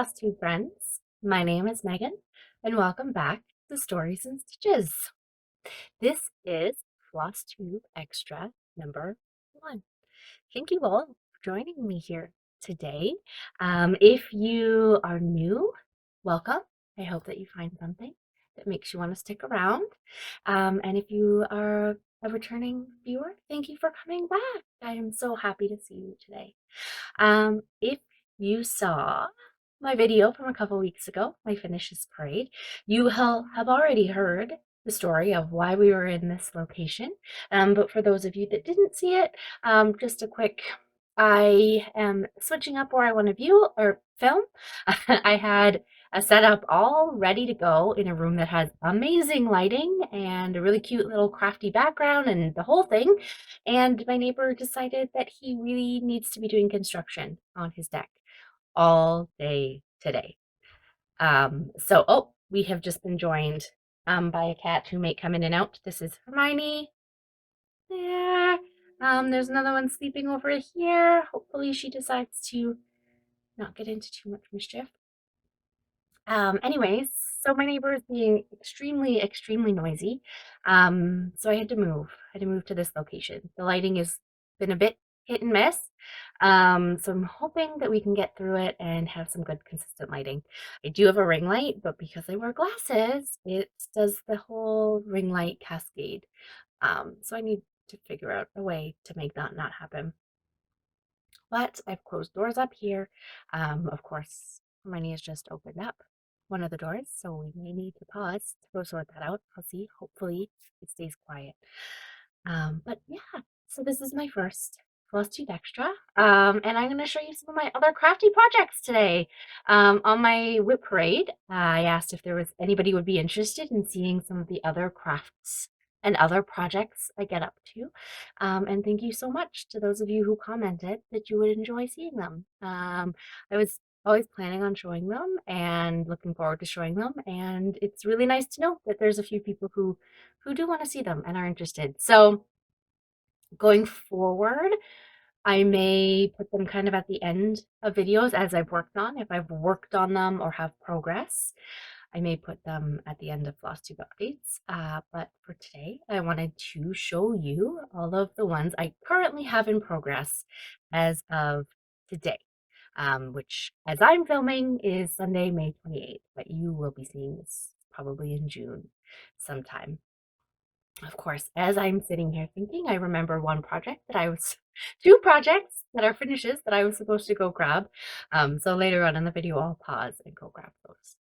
Flosstube friends. My name is Megan, and welcome back to Stories and Stitches. This is Flosstube Extra number 1. Thank you all for joining me here today. If you are new, welcome. I hope that you find something that makes you want to stick around. And if you are a returning viewer, thank you for coming back. I am so happy to see you today. If you saw my video from a couple weeks ago, my finishes parade, you will have already heard the story of why we were in this location. But for those of you that didn't see it, just a quick, I am switching up where I want to view or film. I had a setup all ready to go in a room that has amazing lighting and a really cute little crafty background and the whole thing. And my neighbor decided that he really needs to be doing construction on his deck all day today. We have just been joined by a cat who may come in and out. This is Hermione. There. There's another one sleeping over here. Hopefully she decides to not get into too much mischief. Anyways, so my neighbor is being extremely noisy. So I had to move. I had to move to this location. The lighting has been a bit hit and miss. So I'm hoping that we can get through it and have some good consistent lighting. I do have a ring light, but because I wear glasses, it does the whole ring light cascade. So I need to figure out a way to make that not happen. But I've closed doors up here. Of course, Hermione has just opened up one of the doors, so we may need to pause to go sort that out. I'll see. Hopefully, it stays quiet. But yeah, so this is my first Flosstube Extra, and I'm going to show you some of my other crafty projects today. On my whip parade, I asked if there was anybody would be interested in seeing some of the other crafts and other projects I get up to. And thank you so much to those of you who commented that you would enjoy seeing them. I was always planning on showing them and looking forward to showing them, and it's really nice to know that there's a few people who do want to see them and are interested. So going forward, I may put them kind of at the end of videos as I've worked on. If I've worked on them or have progress, I may put them at the end of Flosstube updates. But for today, I wanted to show you all of the ones I currently have in progress as of today, which as I'm filming is Sunday, May 28th, but you will be seeing this probably in June sometime. Of course, as I'm sitting here thinking, I remember two projects that are finishes that I was supposed to go grab. So later on in the video, I'll pause and go grab those.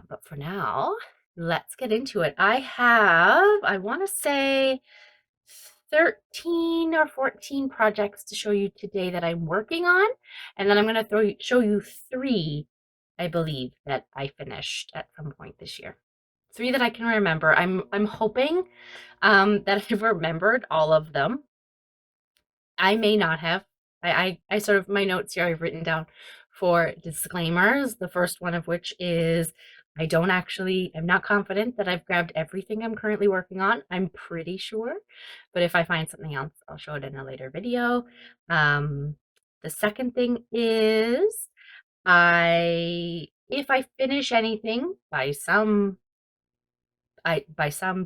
But for now, let's get into it. I want to say 13 or 14 projects to show you today that I'm working on. And then I'm going to show you 3, I believe, that I finished at some point this year. 3 that I can remember. I'm hoping that I've remembered all of them. I may not have. I sort of, my notes here I've written down for disclaimers. The first one of which is I'm not confident that I've grabbed everything I'm currently working on. I'm pretty sure, but if I find something else, I'll show it in a later video. The second thing is if I finish anything by some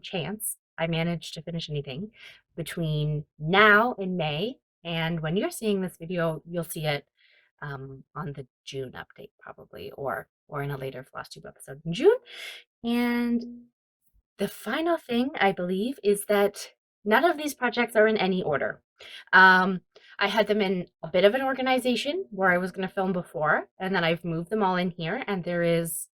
chance, I managed to finish anything between now and May. And when you're seeing this video, you'll see it on the June update probably, or in a later Flosstube episode in June. And the final thing I believe is that none of these projects are in any order. I had them in a bit of an organization where I was going to film before, and then I've moved them all in here, and there is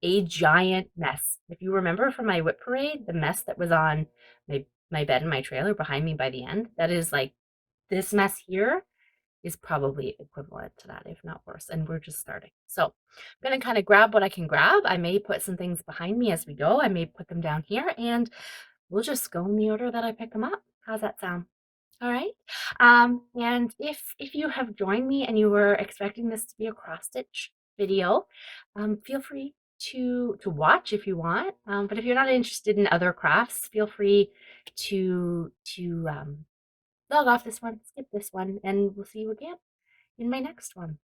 a giant mess. If you remember from my whip parade, the mess that was on my bed and my trailer behind me by the end, that is like, this mess here is probably equivalent to that, if not worse, and we're just starting. So I'm going to kind of grab what I can grab. I may put some things behind me as we go. I may put them down here, and we'll just go in the order that I pick them up. How's that sound? All right. And if you have joined me and you were expecting this to be a cross stitch video, feel free to watch if you want. But if you're not interested in other crafts, feel free to log off this one, skip this one, and we'll see you again in my next one.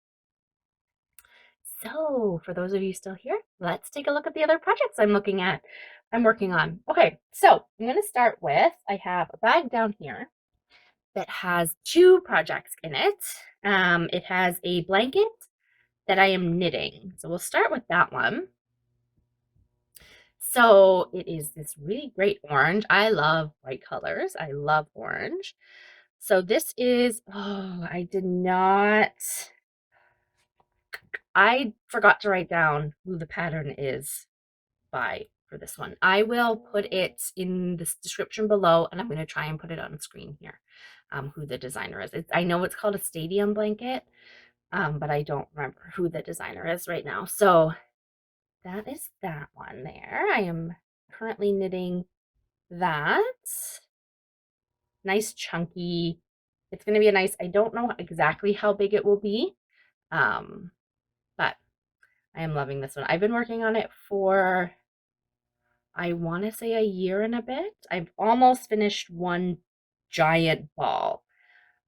So for those of you still here, let's take a look at the other projects I'm working on. Okay, so I'm going to start with, I have a bag down here that has two projects in it. It has a blanket that I am knitting. So we'll start with that one. So it is this really great orange. I love bright colors. I love orange. So this is, oh, I forgot to write down who the pattern is by for this one. I will put it in the description below, and I'm going to try and put it on screen here, who the designer is. I know it's called a stadium blanket, but I don't remember who the designer is right now. So that is that one there. I am currently knitting that. Nice chunky. It's going to be a nice, I don't know exactly how big it will be, but I am loving this one. I've been working on it for, I want to say, a year and a bit. I've almost finished one giant ball,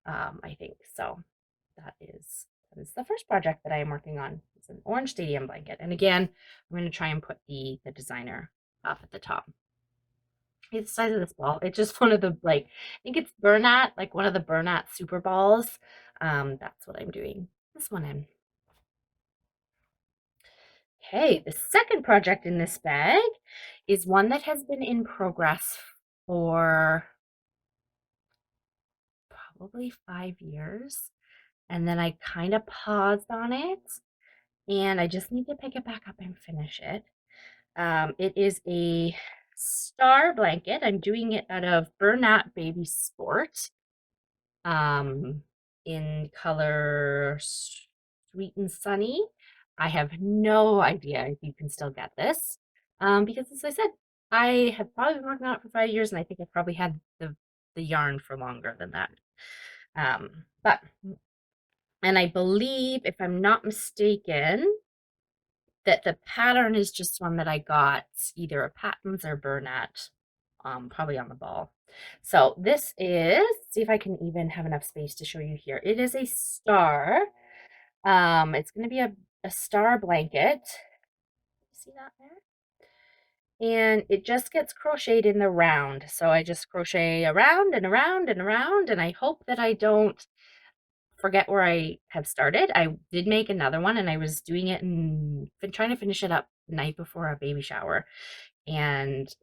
I think. So that is the first project that I am working on. It's an orange stadium blanket. And again, I'm going to try and put the designer up at the top. It's the size of this ball. It's just one of the, like, I think it's Bernat, like one of the Bernat super balls. That's what I'm doing this one in. Okay, the second project in this bag is one that has been in progress for probably 5 years. And then I kind of paused on it, and I just need to pick it back up and finish it. It is a star blanket. I'm doing it out of Bernat Baby Sport, in color Sweet and Sunny. I have no idea if you can still get this, because as I said, I have probably been working on it for 5 years, and I think I probably had the yarn for longer than that. But and I believe, if I'm not mistaken, that the pattern is just one that I got either a Patons or Bernat, probably on the ball. So this is, see if I can even have enough space to show you here. It is a star. It's going to be a star blanket. See that there? And it just gets crocheted in the round. So I just crochet around and around and around, and I hope that I don't forget where I have started. I did make another one, and I was doing it and been trying to finish it up the night before a baby shower, and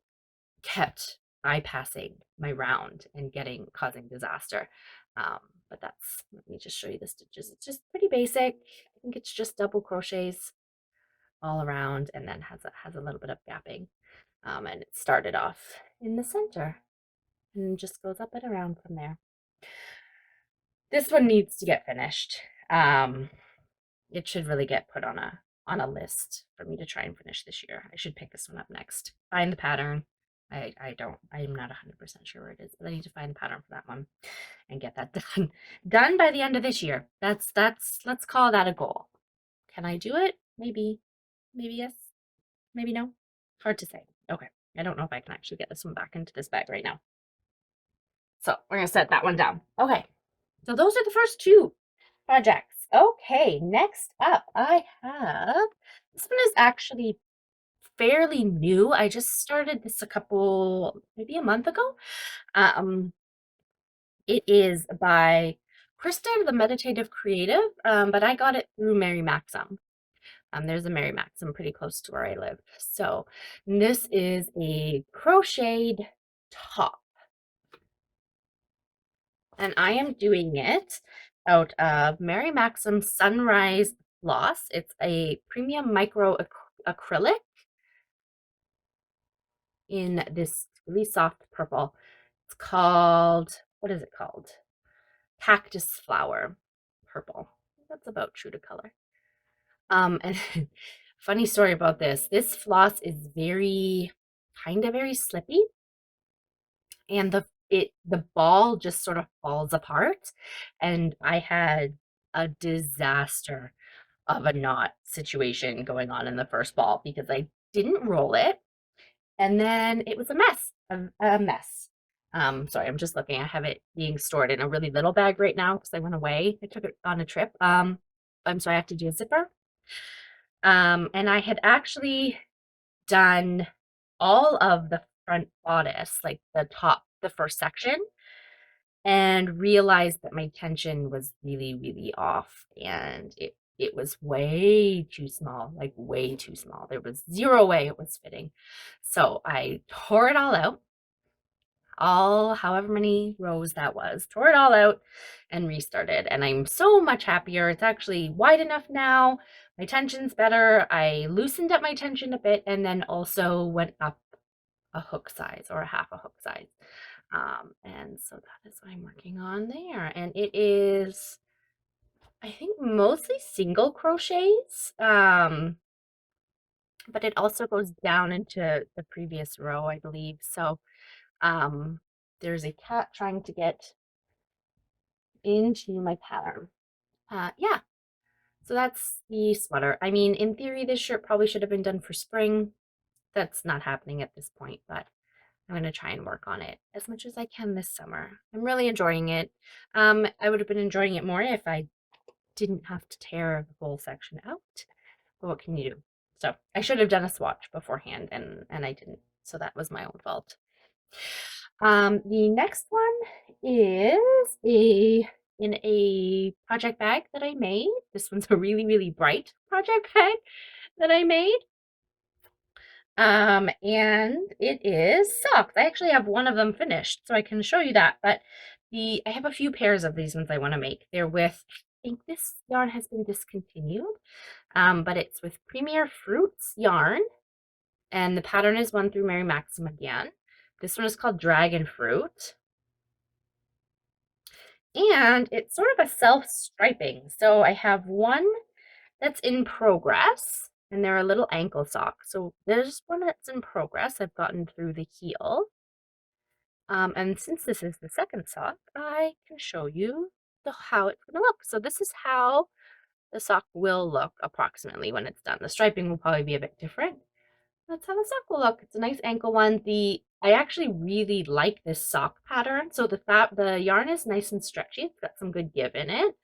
kept bypassing my round and causing disaster. But let me just show you the stitches. It's just pretty basic. I think it's just double crochets all around, and then has a little bit of gapping. And it started off in the center and just goes up and around from there. This one needs to get finished. It should really get put on a list for me to try and finish this year. I should pick this one up next. Find the pattern. I'm not 100% sure where it is, but I need to find the pattern for that one and get that done. Done by the end of this year. Let's call that a goal. Can I do it? Maybe yes, maybe no. Hard to say. Okay. I don't know if I can actually get this one back into this bag right now. So we're gonna set that one down. Okay. So those are the first two projects. Okay, next up I have, this one is actually fairly new. I just started this maybe a month ago. It is by Krista, the Meditative Creative, but I got it through Mary Maxim. There's a Mary Maxim pretty close to where I live. So this is a crocheted top. And I am doing it out of Mary Maxim Sunrise Floss. It's a premium micro acrylic in this really soft purple. It's called, what is it called? Cactus Flower Purple. That's about true to color. And funny story about this. This floss is very slippy, and the ball just sort of falls apart, and I had a disaster of a knot situation going on in the first ball because I didn't roll it, and then it was a mess. Sorry, I'm just looking. I have it being stored in a really little bag right now because I went away. I took it on a trip. So I have to do a zipper. And I had actually done all of the front bodice, like the top, the first section, and realized that my tension was really, really off, and it was way too small, like way too small. There was zero way it was fitting. So I tore it all out, all however many rows that was, tore it all out and restarted. And I'm so much happier. It's actually wide enough now. My tension's better. I loosened up my tension a bit and then also went up a hook size or a half a hook size. And so that is what I'm working on there. And it is, I think, mostly single crochets. But it also goes down into the previous row, I believe. So there's a cat trying to get into my pattern. Yeah, so that's the sweater. I mean, in theory, this shirt probably should have been done for spring. That's not happening at this point, but I'm going to try and work on it as much as I can this summer. I'm really enjoying it. I would have been enjoying it more if I didn't have to tear the whole section out. But what can you do? So I should have done a swatch beforehand, and I didn't. So that was my own fault. The next one is in a project bag that I made. This one's a really, really bright project bag that I made. And it is socks. I actually have one of them finished, so I can show you that. But I have a few pairs of these ones I want to make. They're with, I think this yarn has been discontinued, but it's with Premier Fruits yarn, and the pattern is one through Mary Maxim again. This one is called Dragon Fruit. And it's sort of a self-striping. So I have one that's in progress, and they're a little ankle sock. So there's one that's in progress. I've gotten through the heel. And since this is the second sock, I can show you how it's going to look. So this is how the sock will look approximately when it's done. The striping will probably be a bit different. That's how the sock will look. It's a nice ankle one. I actually really like this sock pattern. So the yarn is nice and stretchy. It's got some good give in it.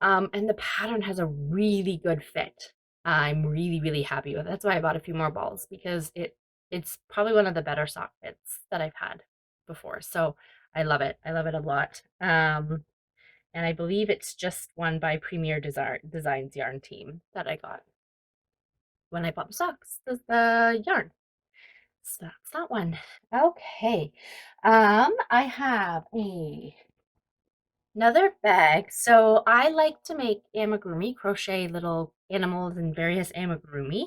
And the pattern has a really good fit. I'm really, really happy with it. That's why I bought a few more balls, because it's probably one of the better sock fits that I've had before. So I love it. I love it a lot. And I believe it's just one by Premier Designs Yarn Team that I got when I bought the socks, the yarn. So that's that one. Okay. I have another bag. So I like to make amigurumi, crochet little animals and various amigurumi.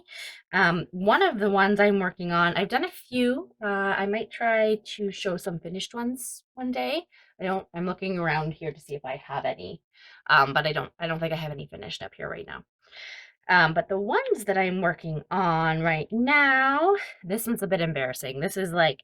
One of the ones I'm working on, I've done a few. I might try to show some finished ones one day. I'm looking around here to see if I have any. But I don't think I have any finished up here right now. But the ones that I'm working on right now, this one's a bit embarrassing. This is like,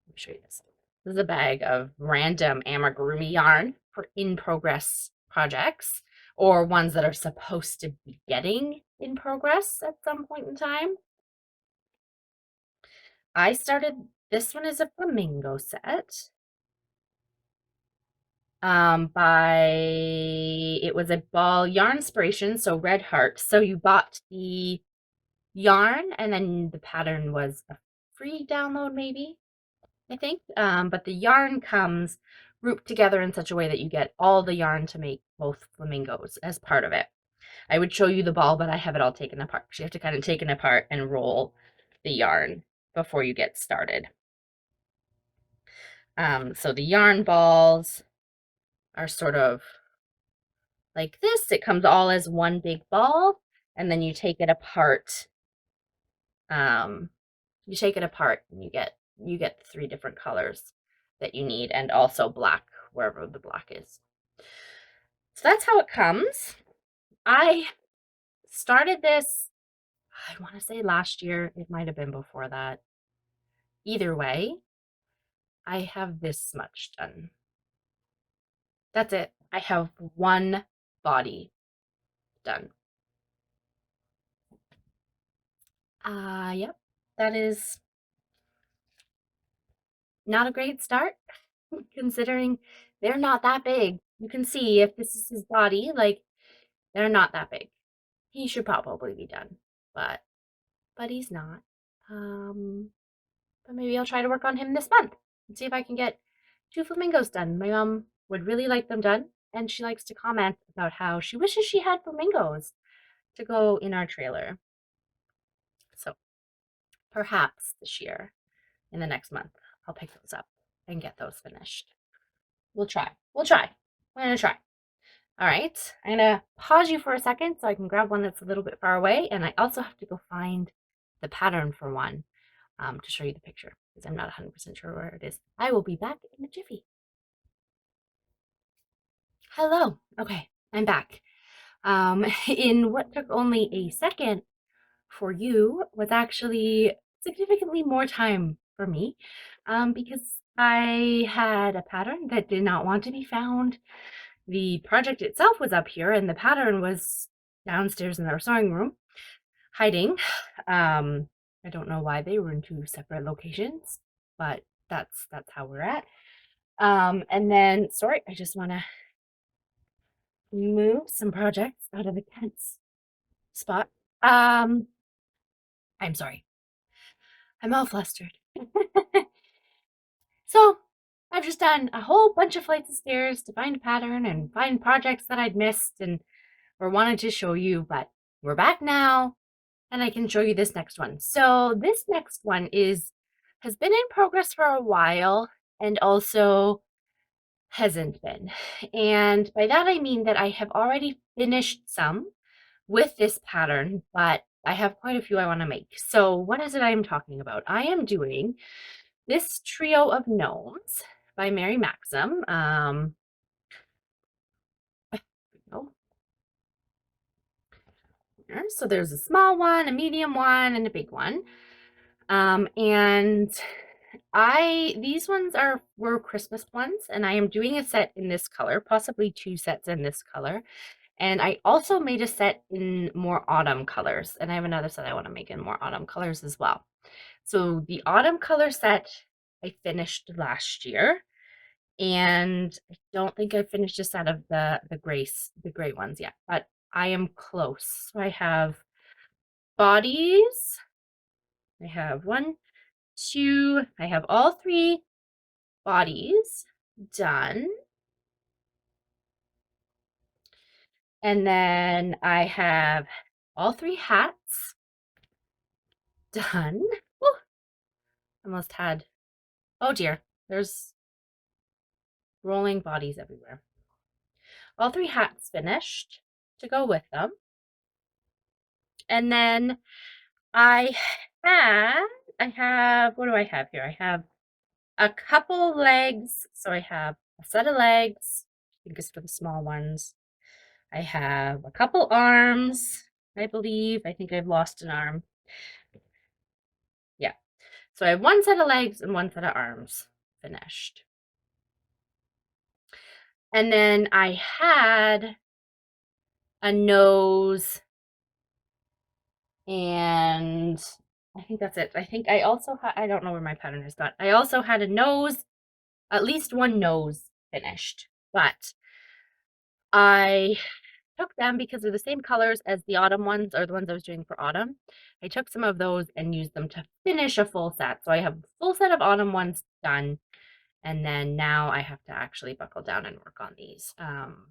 let me show you this. This is a bag of random amigurumi yarn for in-progress projects, or ones that are supposed to be getting in progress at some point in time. I started, this one is a flamingo set. It was a ball yarn inspiration, so Red Heart. So you bought the yarn, and then the pattern was a free download, maybe, I think. But the yarn comes grouped together in such a way that you get all the yarn to make both flamingos as part of it. I would show you the ball, but I have it all taken apart. So you have to kind of take it apart and roll the yarn before you get started. So the yarn balls are sort of like this. It comes all as one big ball, and then you take it apart. You take it apart, and you get 3 different colors that you need, and also black wherever the black is. So that's how it comes. I started this, I want to say last year. It might have been before that. Either way, I have this much done. That's it. I have one body done. Yep. That is not a great start, considering they're not that big. You can see if this is his body, like, they're not that big. he should probably be done, but he's not. Um, but maybe I'll try to work on him this month and see if I can get 2 flamingos done. My mom would really like them done, and she likes to comment about how she wishes she had flamingos to go in our trailer. So perhaps this year, in the next month, I'll pick those up and get those finished. We'll try. We'll try. We're gonna try. All right. I'm gonna pause you for a second so I can grab one that's a little bit far away, and I also have to go find the pattern for one to show you the picture because I'm not 100% sure where it is. I will be back in a jiffy. Hello. Okay, I'm back. In what took only a second for you was actually significantly more time for me because I had a pattern that did not want to be found. The project itself was up here and the pattern was downstairs in our sewing room hiding. I don't know why they were in 2 separate locations, but that's how we're at. And then sorry, I just want to move some projects out of the tense spot. I'm sorry. I'm all flustered. So I've just done a whole bunch of flights of stairs to find a pattern and find projects that I'd missed and or wanted to show you, but we're back now and I can show you this next one. So this next one has been in progress for a while and also hasn't been. And by that I mean that I have already finished some with this pattern, but I have quite a few I want to make. So what is it I'm talking about? I am doing this trio of gnomes by Mary Maxim. Oh, so there's a small one, a medium one, and a big one. And these ones were Christmas ones, and I am doing a set in this color, possibly 2 sets in this color. And I also made a set in more autumn colors, and I have another set I want to make in more autumn colors as well. So the autumn color set I finished last year, and I don't think I finished a set of the gray ones yet, but I am close. So I have bodies. I have 1, 2, I have all 3 bodies done. And then I have all 3 hats done. Ooh, almost had, oh dear, there's rolling bodies everywhere. All 3 hats finished to go with them. And then I have, what do I have here? I have a couple legs. So I have a set of legs, I think it's for the small ones. I have a couple arms, I believe. I think I've lost an arm. Yeah. So I have 1 set of legs and 1 set of arms finished. And then I had a nose, and I think that's it. I think I also had, I don't know where my pattern is gone. I also had a nose, at least 1 nose finished, but I took them because they're the same colors as the autumn ones, or the ones I was doing for autumn. I took some of those and used them to finish a full set. So I have a full set of autumn ones done. And then now I have to actually buckle down and work on these.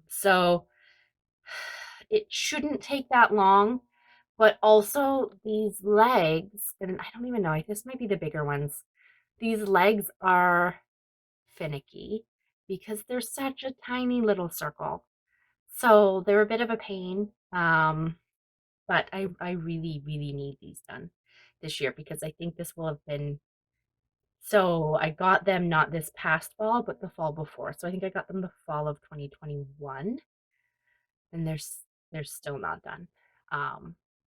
So it shouldn't take that long, but also these legs, and I don't even know, this might be the bigger ones. These legs are finicky because they're such a tiny little circle. So they're a bit of a pain. But I really, really need these done this year because I think this will have been, so I got them not this past fall, but the fall before. So I think I got them the fall of 2021, and they're still not done.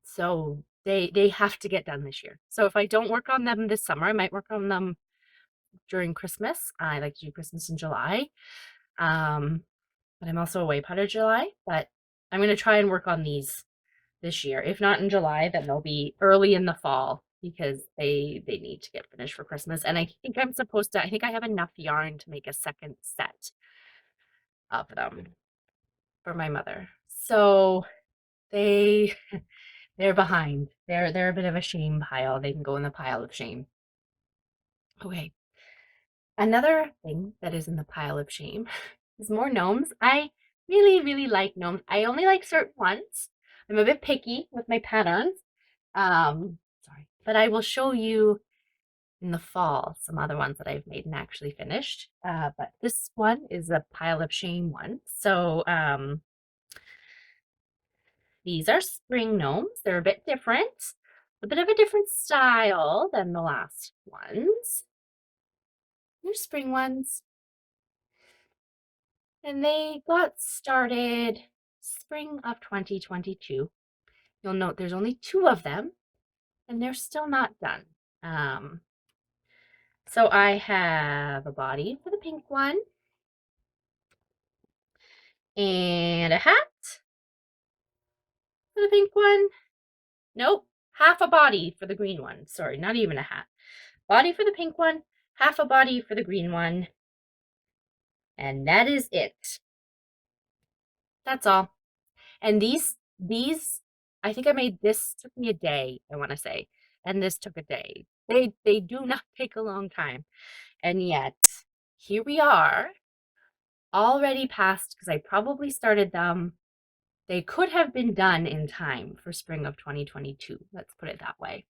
So they have to get done this year. So if I don't work on them this summer, I might work on them during Christmas. I like to do Christmas in July. But I'm also away part of July, but I'm going to try and work on these this year. If not in July, then they'll be early in the fall because they need to get finished for Christmas. And I think I'm supposed to, I think I have enough yarn to make a second set of them for my mother. So They they're behind. They're a bit of a shame pile. They can go in the pile of shame. Okay. Another thing that is in the pile of shame is more gnomes. I really, really like gnomes. I only like certain ones. I'm a bit picky with my patterns. Sorry, but I will show you in the fall some other ones that I've made and actually finished. But this one is a pile of shame one. So these are spring gnomes. They're a bit different, a bit of a different style than the last ones. They're spring ones. And they got started spring of 2022. You'll note there's only 2 of them, and they're still not done. So I have a body for the pink one, and a hat for the pink one. Nope, half a body for the green one. Sorry, not even a hat. Body for the pink one, half a body for the green one, and that is it. That's all. And these, I think I made this, took me a day, I want to say, and this took a day. They do not take a long time. And yet, here we are, already past, because I probably started them. They could have been done in time for spring of 2022. Let's put it that way.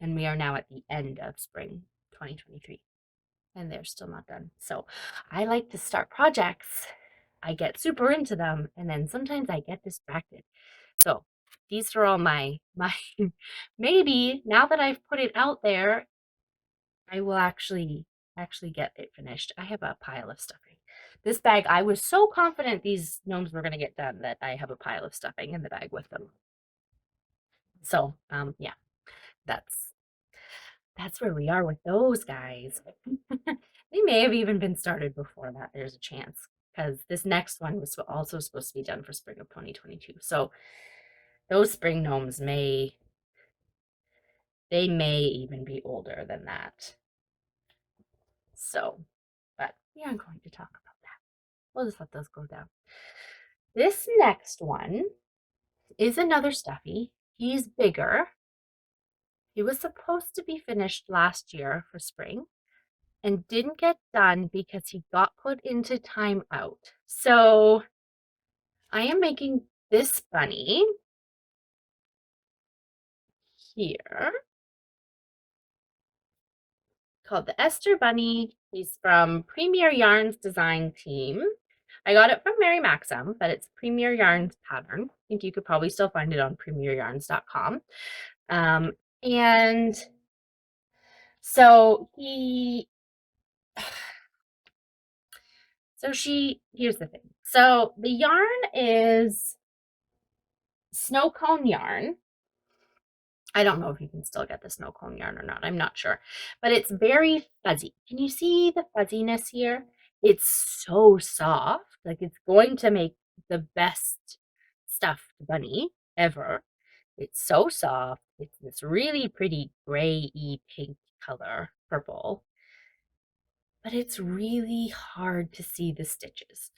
And we are now at the end of spring 2023. And they're still not done. So I like to start projects. I get super into them, and then sometimes I get distracted. So these are all my maybe now that I've put it out there, I will actually get it finished. I have a pile of stuffing. This bag, I was so confident these gnomes were going to get done that I have a pile of stuffing in the bag with them. So, yeah, that's where we are with those guys. They may have even been started before that. There's a chance, because this next one was also supposed to be done for spring of 2022. So those spring gnomes may even be older than that. So, but we aren't going to talk about that. We'll just let those go down. This next one is another stuffy. He's bigger. He was supposed to be finished last year for spring and didn't get done because he got put into timeout. So I am making this bunny here called the Esther Bunny. He's from Premier Yarns design team. I got it from Mary Maxim, but it's Premier Yarns pattern. I think you could probably still find it on premieryarns.com. And so here's the thing. So the yarn is snow cone yarn. I don't know if you can still get the snow cone yarn or not. I'm not sure, but it's very fuzzy. Can you see the fuzziness here? It's so soft. Like, it's going to make the best stuffed bunny ever. It's so soft. It's this really pretty gray-y pink color, purple. But it's really hard to see the stitches.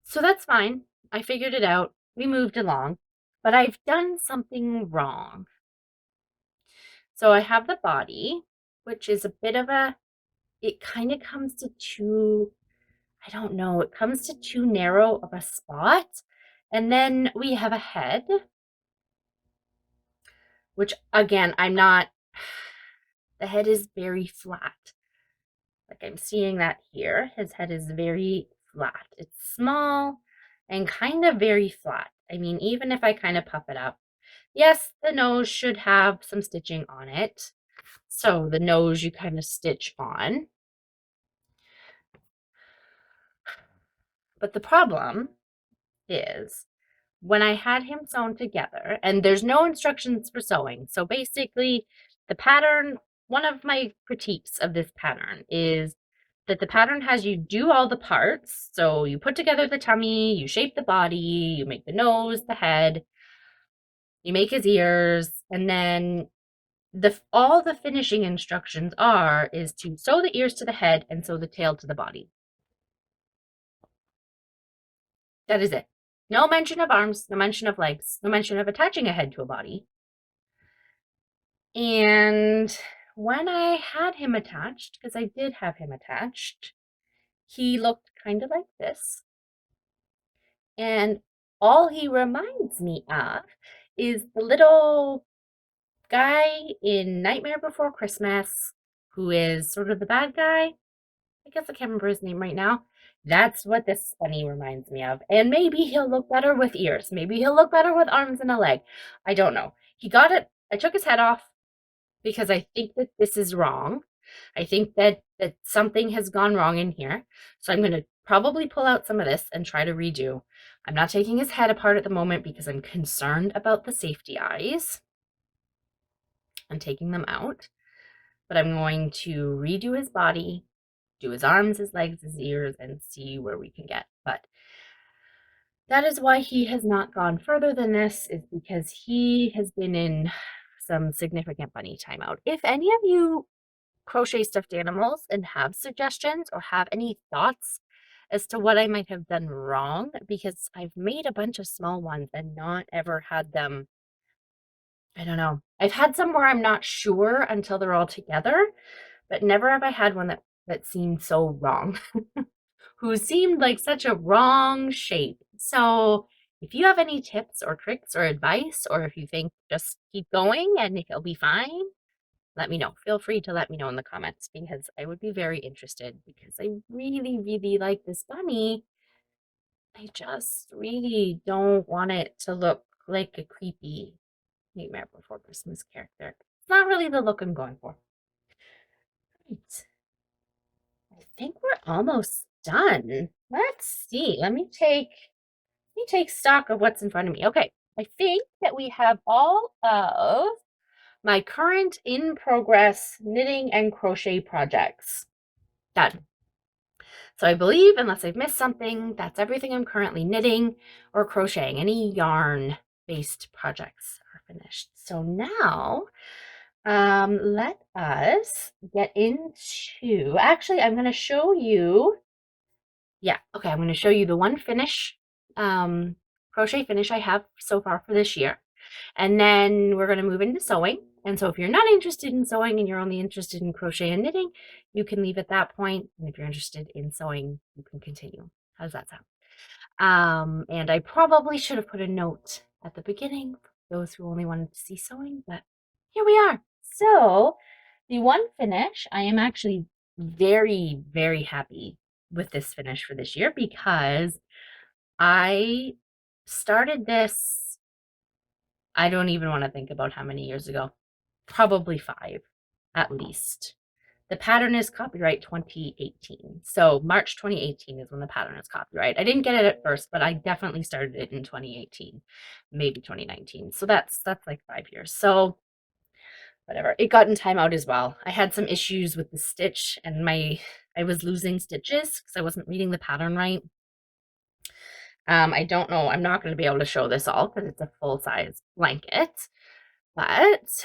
So that's fine. I figured it out. We moved along. But I've done something wrong. So I have the body, which is a bit of it kind of comes to too, I don't know, it comes to too narrow of a spot. And then we have a head, which again, the head is very flat. Like, I'm seeing that here. His head is very flat. It's small and kind of very flat. I mean, even if I kind of puff it up, yes, the nose should have some stitching on it. So the nose you kind of stitch on. But the problem is when I had him sewn together, and there's no instructions for sewing. So basically, the pattern, one of my critiques of this pattern is that the pattern has you do all the parts. So you put together the tummy, you shape the body, you make the nose, the head, you make his ears, and then all the finishing instructions is to sew the ears to the head and sew the tail to the body. That is it. No mention of arms, no mention of legs, no mention of attaching a head to a body. And when I had him attached, because I did have him attached, he looked kind of like this. And all he reminds me of is the little guy in Nightmare Before Christmas who is sort of the bad guy. I guess I can't remember his name right now. That's what this bunny reminds me of. And maybe he'll look better with ears. Maybe he'll look better with arms and a leg. I don't know. He got it. I took his head off because I think that this is wrong. I think that something has gone wrong in here. So I'm going to probably pull out some of this and try to redo. I'm not taking his head apart at the moment because I'm concerned about the safety eyes. I'm taking them out, but I'm going to redo his body, do his arms, his legs, his ears, and see where we can get. But that is why he has not gone further than this, is because he has been in some significant bunny timeout. If any of you crochet stuffed animals and have suggestions or have any thoughts as to what I might have done wrong, because I've made a bunch of small ones and not ever had them, I don't know. I've had some where I'm not sure until they're all together, but never have I had one that seemed so wrong, who seemed like such a wrong shape. So if you have any tips or tricks or advice, or if you think just keep going and it'll be fine, let me know. Feel free to let me know in the comments because I would be very interested because I really, really like this bunny. I just really don't want it to look like a creepy Nightmare Before Christmas character. It's not really the look I'm going for. Right. I think we're almost done. Let's see. Let me take stock of what's in front of me. Okay. I think that we have all of my current in progress knitting and crochet projects done. So I believe, unless I've missed something, that's everything I'm currently knitting or crocheting. Any yarn based projects are finished. So now let us get into, actually, I'm going to show you, I'm going to show you the one finish, crochet finish I have so far for this year. And then we're going to move into sewing. And so if you're not interested in sewing and you're only interested in crochet and knitting, you can leave at that point. And if you're interested in sewing, you can continue. How does that sound? And I probably should have put a note at the beginning for those who only wanted to see sewing, but here we are. So the one finish, I am actually very, very happy with this finish for this year because I started this, I don't even want to think about how many years ago, probably 5 at least. The pattern is copyright 2018. So March 2018 is when the pattern is copyright. I didn't get it at first, but I definitely started it in 2018, maybe 2019. So that's like 5 years. So whatever. It got in timeout as well. I had some issues with the stitch and I was losing stitches because I wasn't reading the pattern right. I don't know. I'm not going to be able to show this all because it's a full size blanket, but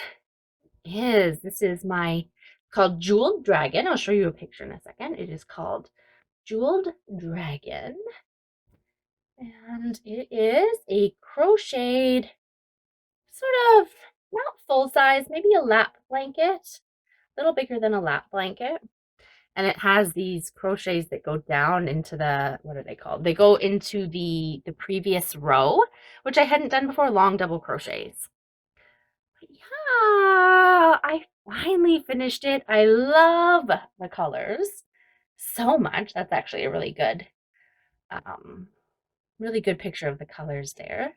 this is my called Jeweled Dragon. I'll show you a picture in a second. It is called Jeweled Dragon, and it is a crocheted sort of not full size, maybe a lap blanket, a little bigger than a lap blanket. And it has these crochets that go down into the, what are they called? They go into the previous row, which I hadn't done before, long double crochets. But yeah, I finally finished it. I love the colors so much. That's actually a really good picture of the colors there.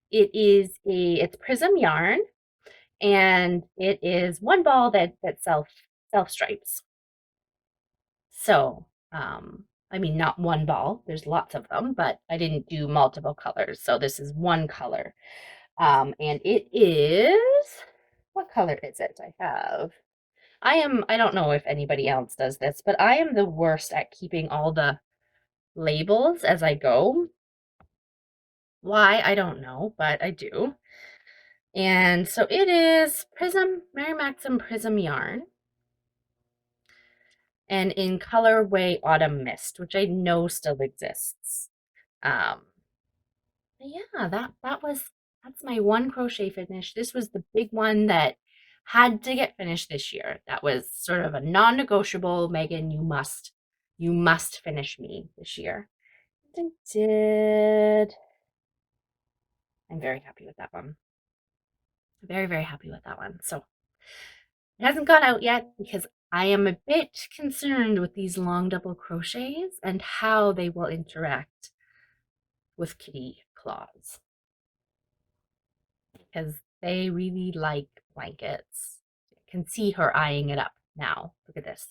It's prism yarn, and it is one ball that self stripes. So, I mean, not one ball, there's lots of them, but I didn't do multiple colors. So this is one color. And it is, what color is it? I don't know if anybody else does this, but I am the worst at keeping all the labels as I go. Why, I don't know, but I do. And so it is Mary Maxim Prism yarn. And in colorway Autumn Mist, which I know still exists. yeah, that's my one crochet finish. This was the big one that had to get finished this year. That was sort of a non-negotiable. Megan, you must finish me this year. And I did. I'm very happy with that one. Very, very happy with that one. So it hasn't gone out yet because I am a bit concerned with these long double crochets and how they will interact with kitty claws, because they really like blankets. I can see her eyeing it up now. Look at this.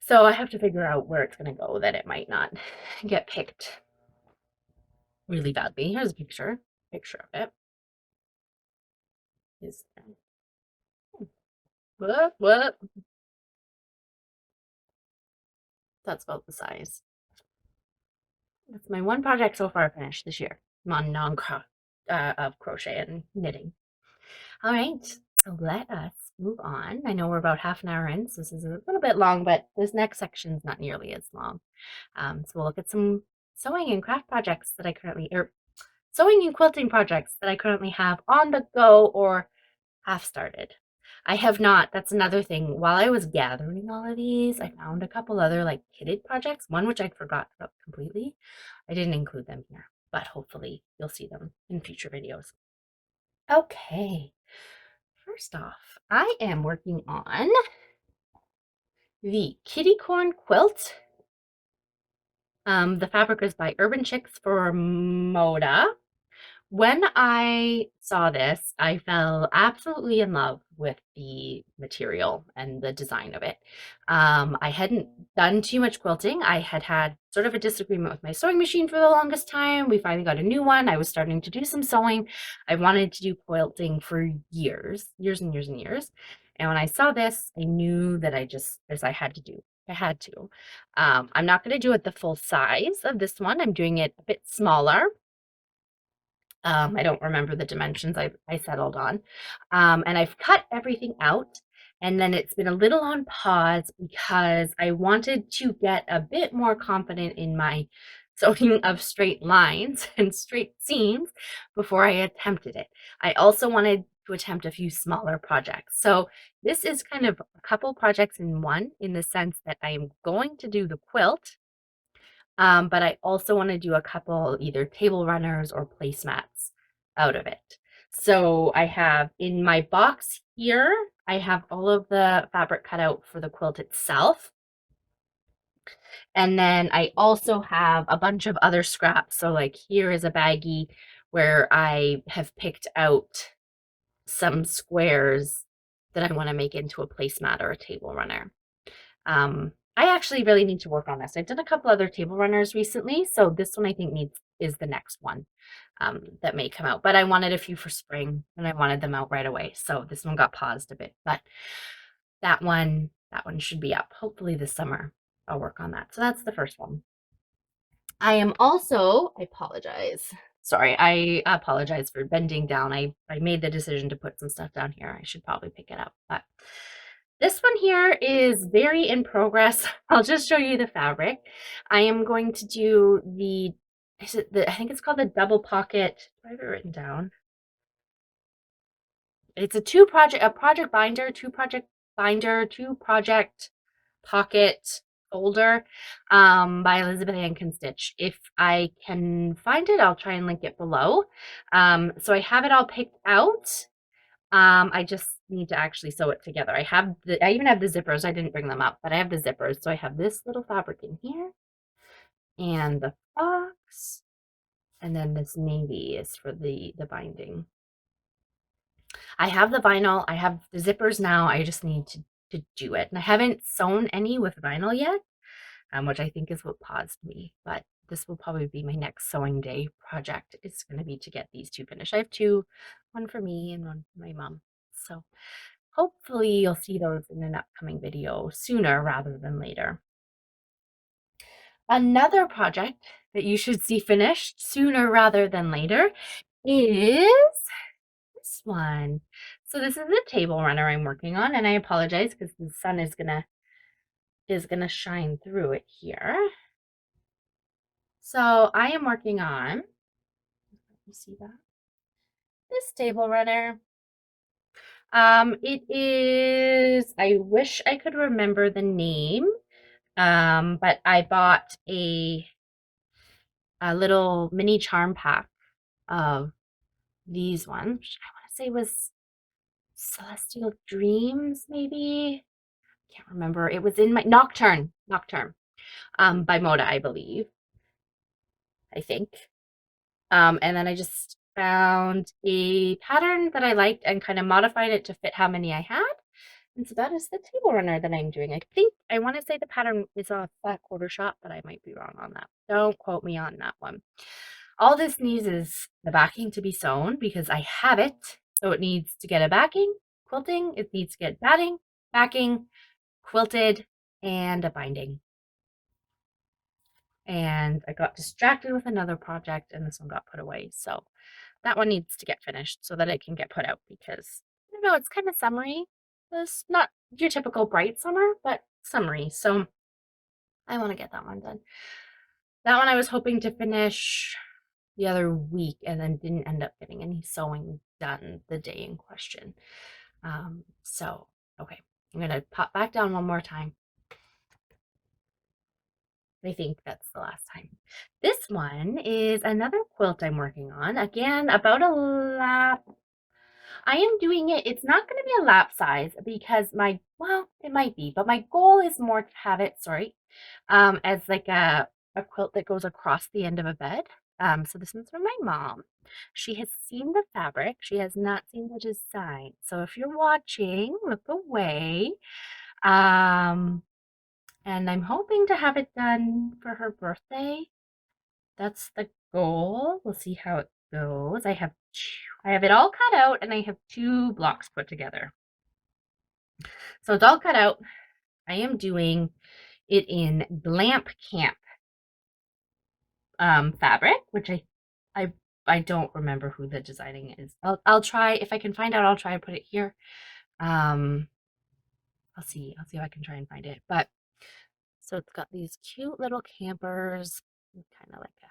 So I have to figure out where it's going to go that it might not get picked really badly. Here's a picture of it. Is what? That's about the size. That's my one project so far finished this year on of crochet and knitting. All right, so let us move on. I know we're about half an hour in, so this is a little bit long, but this next section is not nearly as long. So we'll look at some sewing and craft projects that I currently, or sewing and quilting projects that I currently have on the go or half started. I have not, that's another thing. While I was gathering all of these, I found a couple other like kitted projects, one which I'd forgot about completely. I didn't include them here, but hopefully you'll see them in future videos. Okay, first off, I am working on the kitty corn quilt. The fabric is by Urban Chicks for Moda. When I saw this, I fell absolutely in love with the material and the design of it. I hadn't done too much quilting. I had sort of a disagreement with my sewing machine for the longest time. We finally got a new one. I was starting to do some sewing. I wanted to do quilting for years and years and years. And when I saw this, I knew that I had to do. I had to. I'm not going to do it the full size of this one. I'm doing it a bit smaller. I don't remember the dimensions I settled on. And I've cut everything out, and then it's been a little on pause because I wanted to get a bit more confident in my sewing of straight lines and straight seams before I attempted it. I also wanted to attempt a few smaller projects. So this is kind of a couple projects in one, in the sense that I am going to do the quilt, but I also want to do a couple either table runners or placemats out of it. So I have in my box here, I have all of the fabric cut out for the quilt itself. And then I also have a bunch of other scraps. So like here is a baggie where I have picked out some squares that I want to make into a placemat or a table runner. I actually really need to work on this. I've done a couple other table runners recently, so this one I think is the next one that may come out. But I wanted a few for spring, and I wanted them out right away, so this one got paused a bit. But that one should be up hopefully this summer. I'll work on that. So that's the first one. I apologize. Sorry, I apologize for bending down. I made the decision to put some stuff down here. I should probably pick it up, but this one here is very in progress. I'll just show you the fabric. I am going to do I think it's called the double pocket. Do I have it written down? It's a project binder, two project pocket folder by Elizabeth Ann Can Stitch. If I can find it, I'll try and link it below. So I have it all picked out. I just need to actually sew it together. I even have the zippers. I didn't bring them up, but I have the zippers. So I have this little fabric in here and the box, and then this navy is for the binding. I have the vinyl. I have the zippers now. I just need to do it. And I haven't sewn any with vinyl yet, which I think is what paused me. But this will probably be my next sewing day project. It's going to be to get these two finished. I have two, one for me and one for my mom. So hopefully you'll see those in an upcoming video sooner rather than later. Another project that you should see finished sooner rather than later is this one. So this is the table runner I'm working on, and I apologize because the sun is gonna shine through it here. So I am working on You see that? This table runner. It is, I wish I could remember the name, but I bought a little mini charm pack of these ones, which I want to say was Celestial Dreams, maybe. Can't remember. It was in my Nocturne, by Moda, I believe. I think. And then I just found a pattern that I liked and kind of modified it to fit how many I had. And so that is the table runner that I'm doing. I think I want to say the pattern is a flat quarter shot, but I might be wrong on that. Don't quote me on that one. All this needs is the backing to be sewn because I have it. So it needs to get a backing, quilting. It needs to get batting, backing, quilted, and a binding. And I got distracted with another project and this one got put away. So that one needs to get finished so that it can get put out because, I don't know, it's kind of summery. It's not your typical bright summer, but summery. So I want to get that one done. That one I was hoping to finish the other week and then didn't end up getting any sewing done the day in question. So, okay, I'm going to pop back down one more time. I think that's the last time. This one is another quilt I'm working on. Again, about a lap. I am doing it. It's not going to be a lap size because well, it might be, but my goal is more to have it, as like a quilt that goes across the end of a bed. So this one's from my mom. She has seen the fabric. She has not seen the design. So if you're watching, look away. And I'm hoping to have it done for her birthday. That's the goal. We'll see how it goes. I have it all cut out and I have 2 blocks put together. So it's all cut out. I am doing it in Glamp Camp fabric, which I don't remember who the designing is. I'll try, if I can find out, I'll try and put it here. I'll see if I can try and find it. But so it's got these cute little campers, kind of like a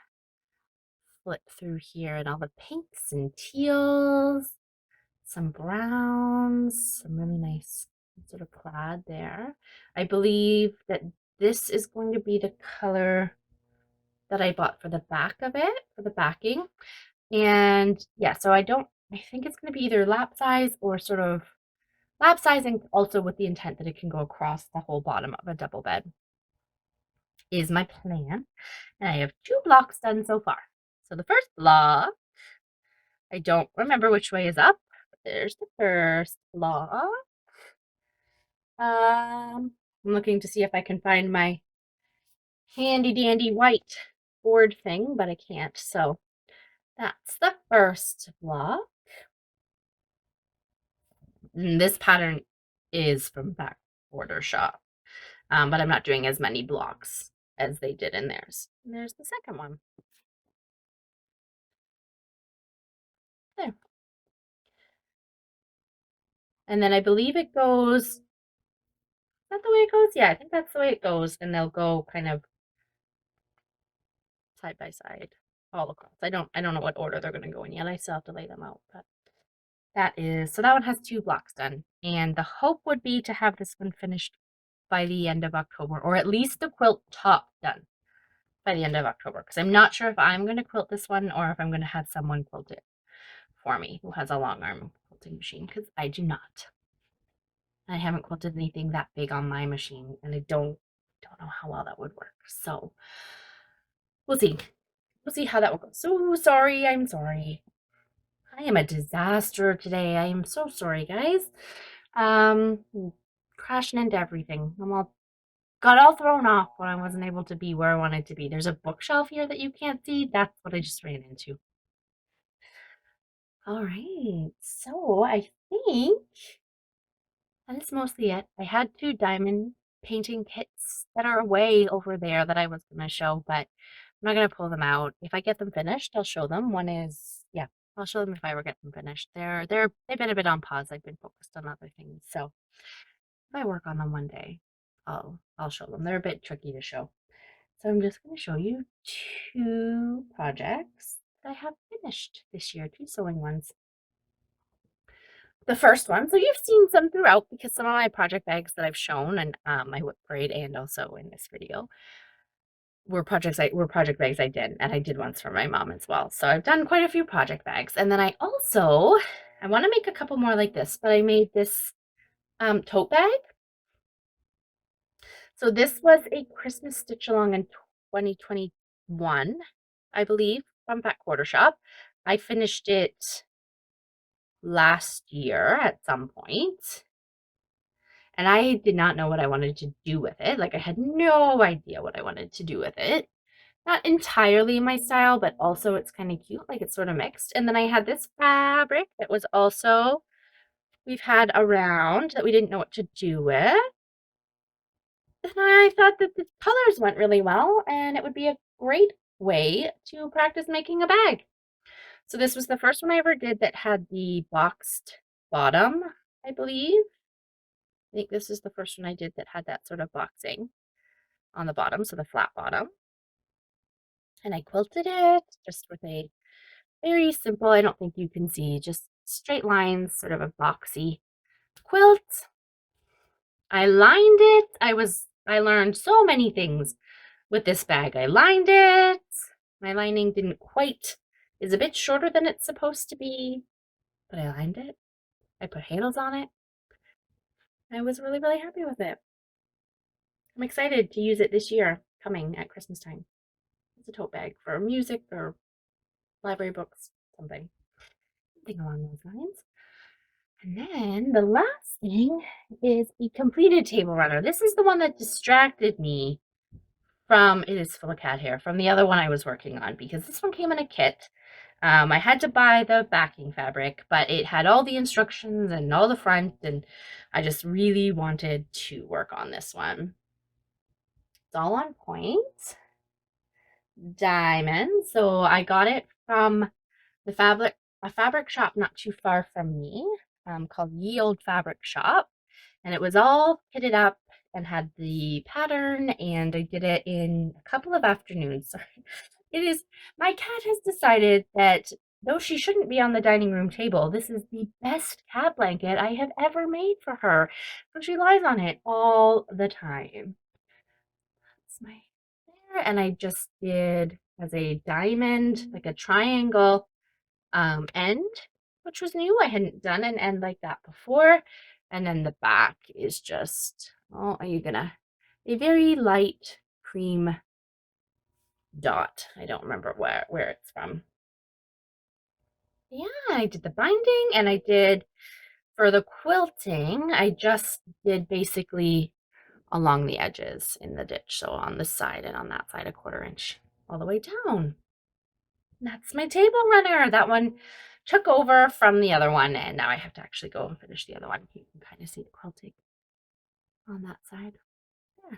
flip through here, and all the pinks and teals, some browns, some really nice sort of plaid there. I believe that this is going to be the color that I bought for the back of it, for the backing. And yeah, so I think it's going to be either lap size or sort of lap sizing, also with the intent that it can go across the whole bottom of a double bed is my plan. And I have 2 blocks done so far. So the first block, I don't remember which way is up, but there's the first block. I'm looking to see if I can find my handy dandy white board thing, but I can't. So that's the first block. And this pattern is from Back Order Shop, but I'm not doing as many blocks as they did in theirs. And there's the second one. There. And then I believe it goes, is that the way it goes? Yeah, I think that's the way it goes. And they'll go kind of side by side all across. I don't know what order they're going to go in yet. I still have to lay them out, but so that one has 2 blocks done. And the hope would be to have this one finished by the end of October, or at least the quilt top done by the end of October, because I'm not sure if I'm going to quilt this one or if I'm going to have someone quilt it for me who has a long arm quilting machine, because I do not. I haven't quilted anything that big on my machine, and I don't know how well that would work. So we'll see. We'll see how that will go. So sorry, I'm sorry. I am a disaster today. I am so sorry, guys. Crashing into everything. Got all thrown off when I wasn't able to be where I wanted to be. There's a bookshelf here that you can't see. That's what I just ran into. All right, so I think that is mostly it. I had 2 diamond painting kits that are way over there that I was going to show, but I'm not going to pull them out. If I get them finished, I'll show them. One is, yeah, I'll show them if I ever get them finished. They've been a bit on pause. I've been focused on other things. So if I work on them one day, I'll show them. They're a bit tricky to show. So I'm just going to show you 2 projects that I have finished this year, 2 sewing ones. The first one, so you've seen some throughout because some of my project bags that I've shown and my whip braid and also in this video were project bags I did, and I did ones for my mom as well. So I've done quite a few project bags. And then I want to make a couple more like this, but I made this tote bag. So this was a Christmas stitch along in 2021, I believe, from Fat Quarter Shop. I finished it last year at some point, and I did not know what I wanted to do with it. Like, I had no idea what I wanted to do with it. Not entirely my style, but also it's kind of cute, like it's sort of mixed. And then I had this fabric that was also we've had around that we didn't know what to do with. And I thought that the colors went really well and it would be a great way to practice making a bag. So this was the first one I ever did that had the boxed bottom, I believe. I think this is the first one I did that had that sort of boxing on the bottom, so the flat bottom. And I quilted it just with a very simple, I don't think you can see, just straight lines, sort of a boxy quilt. I lined it. I learned so many things with this bag. I lined it. My lining is a bit shorter than it's supposed to be, but I lined it. I put handles on it. I was really, really happy with it. I'm excited to use it this year, coming at Christmas time. It's a tote bag for music or library books, something along those lines. And then the last thing is a completed table runner. This is the one that distracted me from, it is full of cat hair, from the other one I was working on, because this one came in a kit. I had to buy the backing fabric, but it had all the instructions and all the front, and I just really wanted to work on this one. It's all on point. Diamond. So I got it from a fabric shop not too far from me, called Ye Old Fabric Shop, and it was all kitted up and had the pattern, and I did it in a couple of afternoons. My cat has decided that though she shouldn't be on the dining room table, this is the best cat blanket I have ever made for her. So she lies on it all the time. That's my there, and I just did as a diamond, like a triangle end, which was new. I hadn't done an end like that before. And then the back is just, oh, a very light cream dot. I don't remember where it's from. Yeah, I did the binding, and I did for the quilting, I just did basically along the edges in the ditch. So on this side and on that side, a 1/4 inch all the way down. That's my table runner. That one took over from the other one, and now I have to actually go and finish the other one. You can kind of see the quilting on that side. Yeah.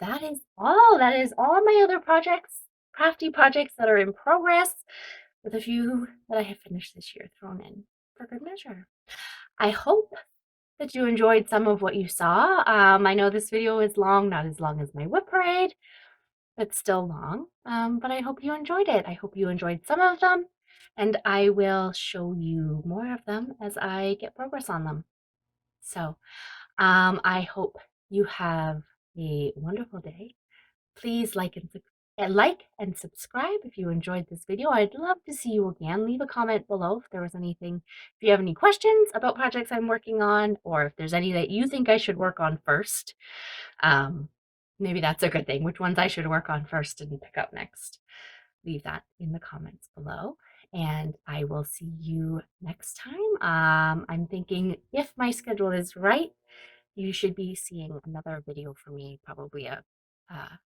That is all. That is all my other projects, crafty projects that are in progress, with a few that I have finished this year thrown in for good measure. I hope that you enjoyed some of what you saw. I know this video is long, not as long as my whip parade, but still long. But I hope you enjoyed it. I hope you enjoyed some of them, and I will show you more of them as I get progress on them. So I hope you have a wonderful day. Please like and subscribe if you enjoyed this video. I'd love to see you again. Leave a comment below if there was anything, if you have any questions about projects I'm working on, or if there's any that you think I should work on first. Maybe that's a good thing, which ones I should work on first and pick up next. Leave that in the comments below, and I will see you next time. I'm thinking if my schedule is right, you should be seeing another video from me, probably a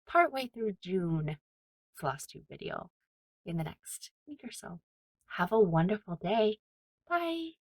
partway through June Flosstube video in the next week or so. Have a wonderful day. Bye.